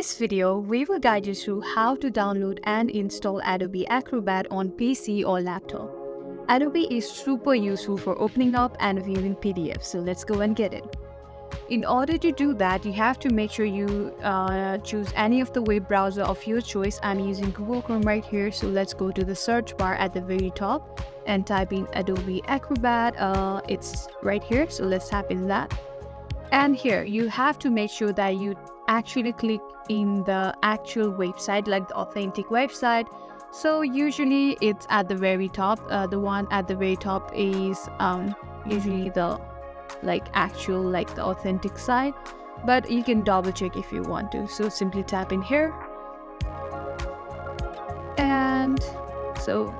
this video, we will guide you through how to download and install Adobe Acrobat on PC or laptop. Adobe is super useful for opening up and viewing PDFs, so let's go and get it. In order to do that, you have to make sure you choose any of the web browser of your choice. I'm using Google Chrome right here, so let's go to the search bar at the very top and type in Adobe Acrobat. It's right here, so let's type in that. And here, you have to make sure that you actually click in the actual website, like the authentic website. So usually it's at the very top. The one at the very top is usually the the authentic site, but you can double check if you want to. So simply tap in here, and so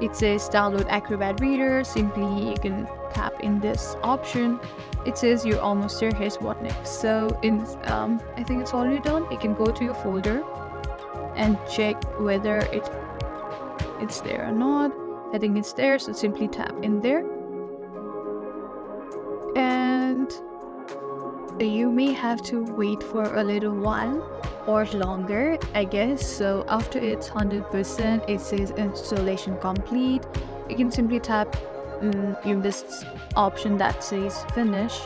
it says download Acrobat Reader. Simply you can tap in this option. It says you're almost there. Here's what next. So in I think it's already done. You can go to your folder and check whether it's there or not. I think it's there, so simply tap in there. And you may have to wait for a little while or longer, I guess. So after it's 100%, it says installation complete. You can simply tap in this option that says finish.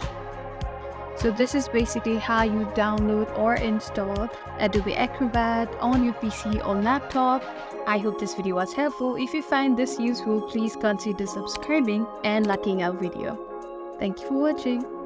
So this is basically how you download or install Adobe Acrobat on your PC or laptop. I hope this video was helpful. If you find this useful, please consider subscribing and liking our video. Thank you for watching.